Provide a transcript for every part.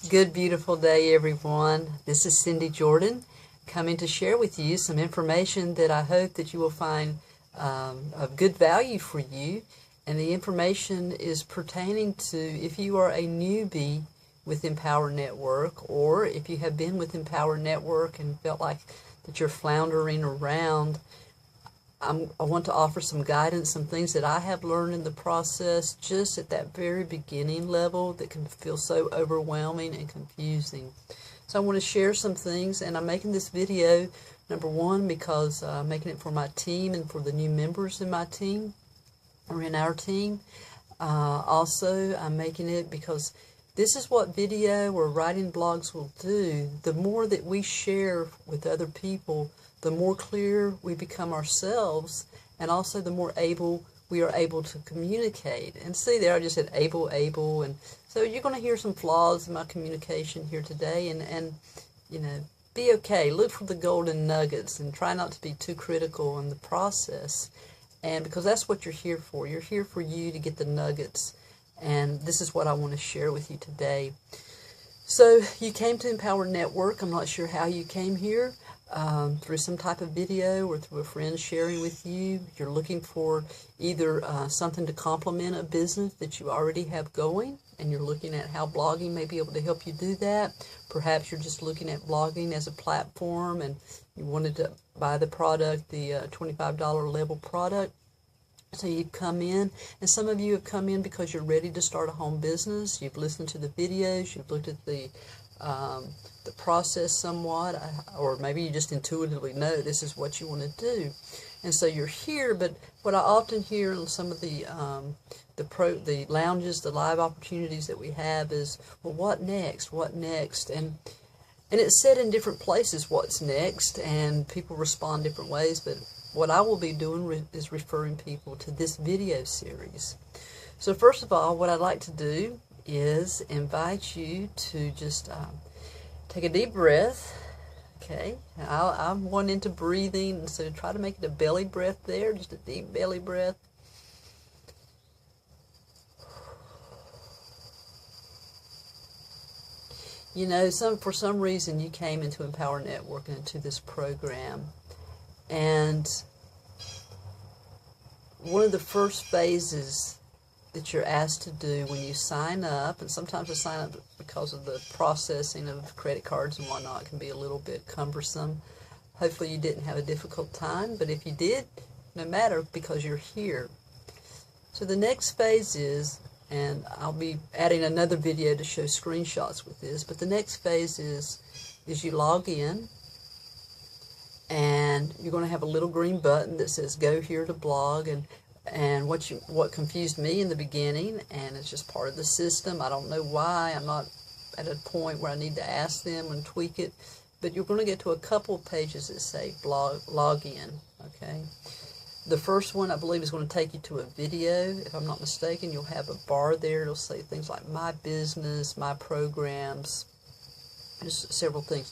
Good, beautiful day, everyone. This is Cindy Jordan coming to share with you some information that I hope that you will find of good value for you. And the information is pertaining to if you are a newbie with Empower Network, or if you have been with Empower Network and felt like that you're floundering around. I want to offer some guidance, some things that I have learned in the process just at that very beginning level that can feel so overwhelming and confusing. So I want to share some things, and I'm making this video, number one, because I'm making it for my team and for the new members in my team, or in our team. Also, I'm making it because this is what video or writing blogs will do. The more that we share with other people, the more clear we become ourselves, and also the more able we are able to communicate. And see there, I just said able, and so you're going to hear some flaws in my communication here today, and you know, be okay. Look for the golden nuggets and try not to be too critical in the process. And because that's what you're here for. You're here for you to get the nuggets, and this is what I want to share with you today. So you came to Empower Network. I'm not sure how you came here. Through some type of video or through a friend sharing with you. You're looking for either something to complement a business that you already have going, and you're looking at how blogging may be able to help you do that. Perhaps you're just looking at blogging as a platform and you wanted to buy the product, the $25 level product. So you've come in, and some of you have come in because you're ready to start a home business. You've listened to the videos, you've looked at the process somewhat, or maybe you just intuitively know this is what you want to do, and so you're here. But what I often hear in some of the lounges, the live opportunities that we have is, well, what next? What next? And it's said in different places, what's next, and people respond different ways. But what I will be doing is referring people to this video series. So first of all, what I'd like to do is invite you to just take a deep breath. Okay, I'm one into breathing, so try to make it a belly breath there, just a deep belly breath. You know, for some reason you came into Empower Network and into this program, and one of the first phases that you're asked to do when you sign up, and sometimes the sign up because of the processing of credit cards and whatnot can be a little bit cumbersome. Hopefully you didn't have a difficult time, but if you did, no matter, because you're here. So the next phase is, and I'll be adding another video to show screenshots with this, but the next phase is you log in, and you're going to have a little green button that says go here to blog, and what confused me in the beginning, and it's just part of the system. I don't know why. I'm not at a point where I need to ask them and tweak it, but you're going to get to a couple of pages that say log in. Okay, the first one I believe is going to take you to a video. If I'm not mistaken, you'll have a bar there. It'll say things like my business, my programs, just several things.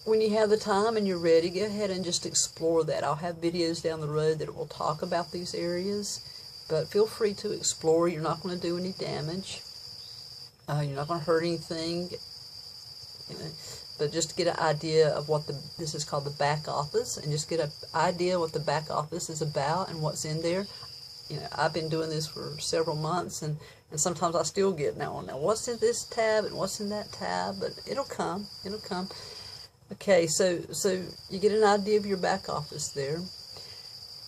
When you have the time and you're ready, go ahead and just explore that. I'll have videos down the road that will talk about these areas, but feel free to explore. You're not going to do any damage. You're not going to hurt anything, you know, but just to get an idea of what this is called the back office, and just get an idea what the back office is about and what's in there. You know, I've been doing this for several months, and sometimes I still get now what's in this tab and what's in that tab, but it'll come. Okay, so you get an idea of your back office there,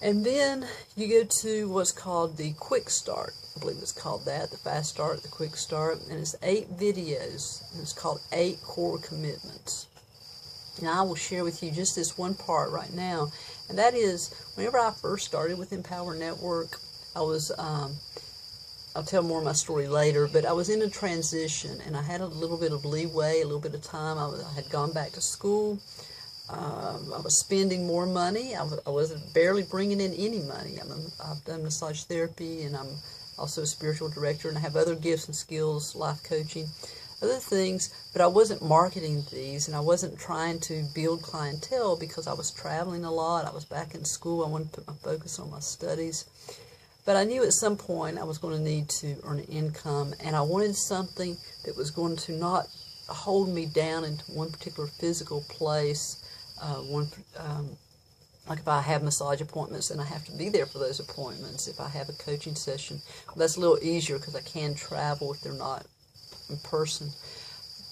and then you go to what's called the quick start. I believe it's called that, the fast start, the quick start, and it's 8 videos, and it's called 8 core commitments. Now I will share with you just this one part right now, and that is, whenever I first started with Empower Network, I was I'll tell more of my story later, but I was in a transition, and I had a little bit of leeway, a little bit of time. I had gone back to school. I was spending more money. I wasn't barely bringing in any money. I've done massage therapy, and I'm also a spiritual director, and I have other gifts and skills, life coaching, other things, but I wasn't marketing these, and I wasn't trying to build clientele because I was traveling a lot. I was back in school. I wanted to put my focus on my studies. But I knew at some point I was going to need to earn an income, and I wanted something that was going to not hold me down into one particular physical place. Like if I have massage appointments, then I have to be there for those appointments. If I have a coaching session, well, that's a little easier because I can travel if they're not in person.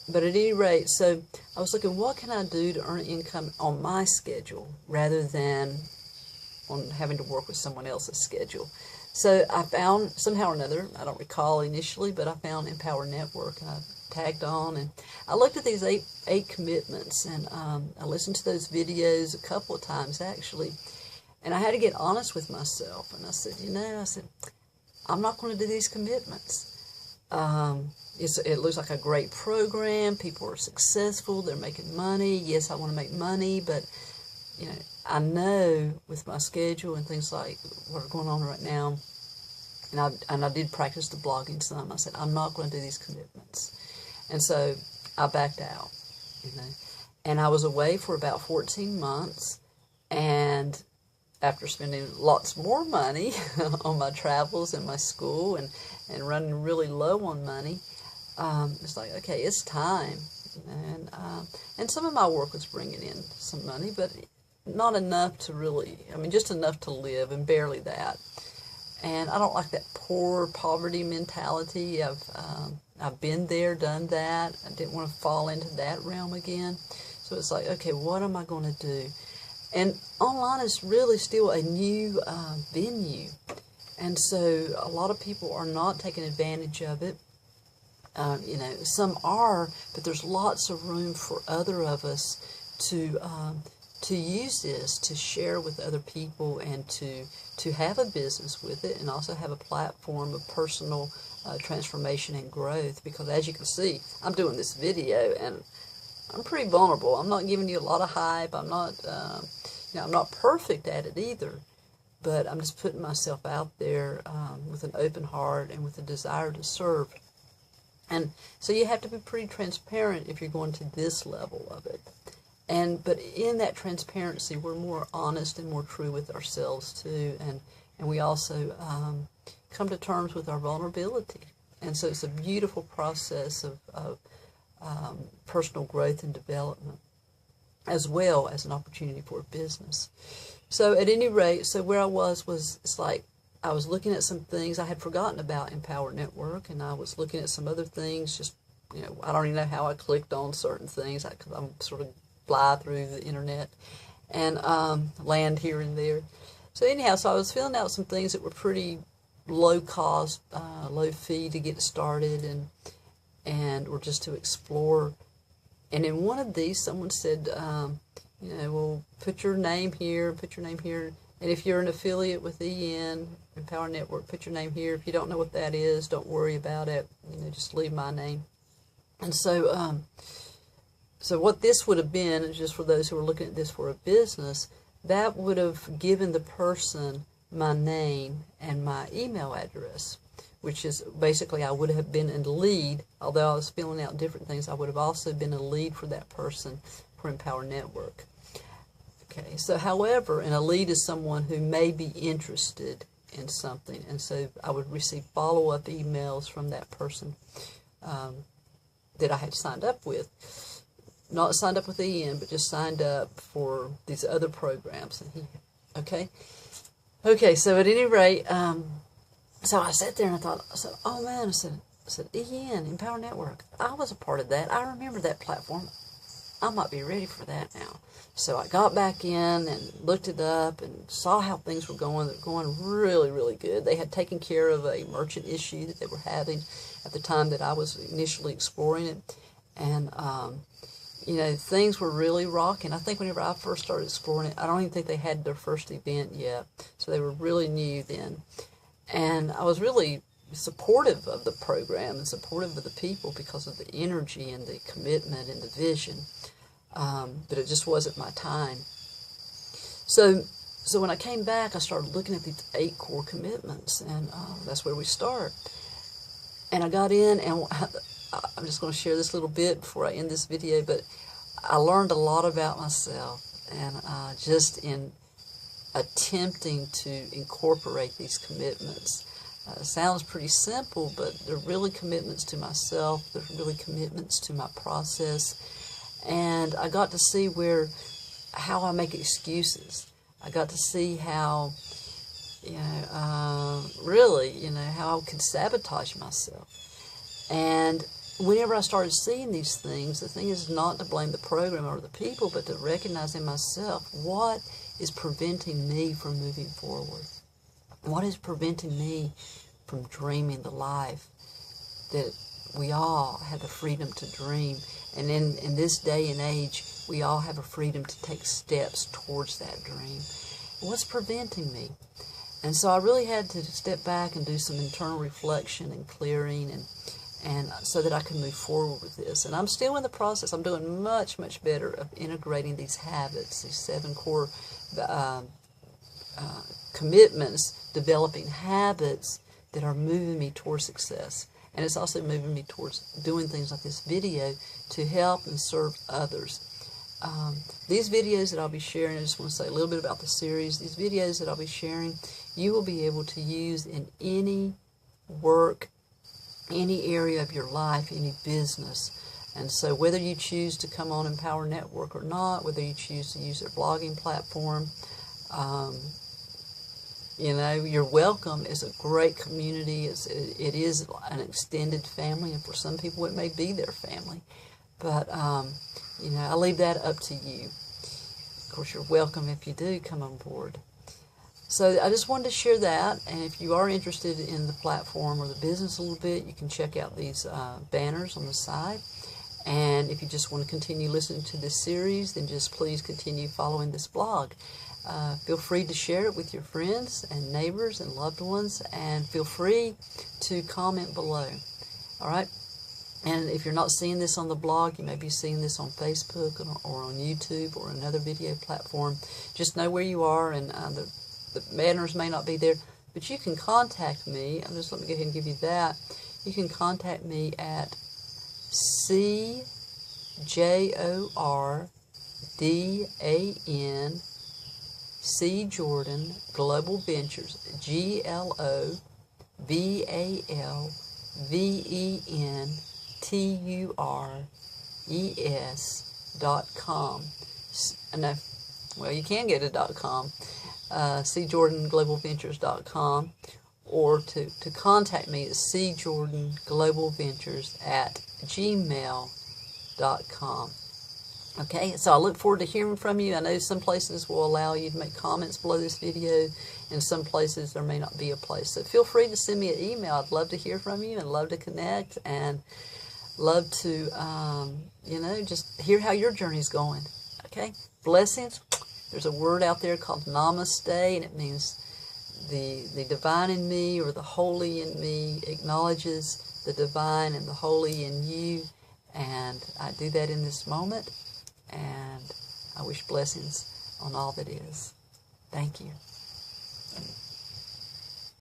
But at any rate, so I was looking, what can I do to earn income on my schedule rather than on having to work with someone else's schedule. So I found, somehow or another, I don't recall initially, but I found Empower Network, and I tagged on, and I looked at these eight commitments, and I listened to those videos a couple of times actually, and I had to get honest with myself, and I said, I'm not going to do these commitments. It looks like a great program. People are successful. They're making money. Yes, I want to make money, but I know with my schedule and things like what are going on right now, and I did practice the blogging some. I said, I'm not going to do these commitments. And so I backed out, And I was away for about 14 months, and after spending lots more money on my travels and my school and running really low on money, it's like, okay, it's time. And some of my work was bringing in some money, but not enough to really, just enough to live, and barely that. And I don't like that poor poverty mentality. I've been there, done that. I didn't want to fall into that realm again. So it's like, okay, what am I going to do? And online is really still a new venue. And so a lot of people are not taking advantage of it. Some are, but there's lots of room for other of us to use this, to share with other people, and to have a business with it, and also have a platform of personal transformation and growth. Because as you can see, I'm doing this video, and I'm pretty vulnerable. I'm not giving you a lot of hype. I'm not, I'm not perfect at it either, but I'm just putting myself out there with an open heart and with a desire to serve. And so you have to be pretty transparent if you're going to this level of it. But in that transparency, we're more honest and more true with ourselves too, and we also come to terms with our vulnerability. And so it's a beautiful process of personal growth and development, as well as an opportunity for a business. So at any rate, so where I was it's like I was looking at some things. I had forgotten about Empower Network, and I was looking at some other things. Just, I don't even know how I clicked on certain things, because I'm sort of fly through the internet and land here and there. So anyhow, so I was filling out some things that were pretty low cost, low fee to get started, or just to explore. And in one of these, someone said, well, put your name here, and if you're an affiliate with Empower Network, put your name here. If you don't know what that is, don't worry about it. Just leave my name. And so, so what this would have been, just for those who are looking at this for a business, that would have given the person my name and my email address, which is basically I would have been a lead. Although I was filling out different things, I would have also been a lead for that person for Empower Network. Okay, so however, and a lead is someone who may be interested in something, and so I would receive follow-up emails from that person that I had signed up with. Not signed up with EN, but just signed up for these other programs. Okay, so at any rate, so I sat there and I said, oh man, I said, EN, Empower Network, I was a part of that. I remember that platform. I might be ready for that now. So I got back in and looked it up and saw how things were going. They're going really, really good. They had taken care of a merchant issue that they were having at the time that I was initially exploring it. And, things were really rocking. I think whenever I first started exploring it, I don't even think they had their first event yet. So they were really new then. And I was really supportive of the program and supportive of the people because of the energy and the commitment and the vision. But it just wasn't my time. So when I came back, I started looking at these 8 core commitments, and that's where we start. And I got in, and I'm just going to share this little bit before I end this video, but I learned a lot about myself, and just in attempting to incorporate these commitments. Sounds pretty simple, but they're really commitments to myself. They're really commitments to my process. And I got to see how I make excuses. I got to see how, really, how I could sabotage myself. And whenever I started seeing these things, the thing is not to blame the program or the people, but to recognize in myself what is preventing me from moving forward. What is preventing me from dreaming the life that we all have the freedom to dream? And in this day and age, we all have a freedom to take steps towards that dream. What's preventing me? And so I really had to step back and do some internal reflection and clearing, and so that I can move forward with this. And I'm still in the process. I'm doing much, much better of integrating these habits, these 7 core commitments, developing habits that are moving me towards success. And it's also moving me towards doing things like this video to help and serve others. These videos that I'll be sharing, I just want to say a little bit about the series. These videos that I'll be sharing, you will be able to use in any work, any area of your life, any business. And so whether you choose to come on Empower Network or not, whether you choose to use their blogging platform, you're welcome. It's a great community. It is an extended family, and for some people it may be their family. But, I leave that up to you. Of course, you're welcome if you do come on board. So I just wanted to share that, and if you are interested in the platform or the business a little bit, you can check out these banners on the side. And if you just want to continue listening to this series, then just please continue following this blog. Feel free to share it with your friends and neighbors and loved ones, and feel free to comment below. All right? And if you're not seeing this on the blog, you may be seeing this on Facebook or on YouTube or another video platform. Just know where you are, and the banners may not be there, but you can contact me. Let me go ahead and give you that. You can contact me at CJORDAN, Jordan Global Ventures, GLOBALVENTURES.com. No, well, you can get a .com. CJordanGlobalVentures.com, or to contact me at CJordanGlobalVentures@gmail.com. Okay, so I look forward to hearing from you. I know some places will allow you to make comments below this video, and some places there may not be a place. So feel free to send me an email. I'd love to hear from you and love to connect and love to, just hear how your journey's going. Okay, blessings. There's a word out there called namaste, and it means the divine in me, or the holy in me, acknowledges the divine and the holy in you. And I do that in this moment. And I wish blessings on all that is. Thank you.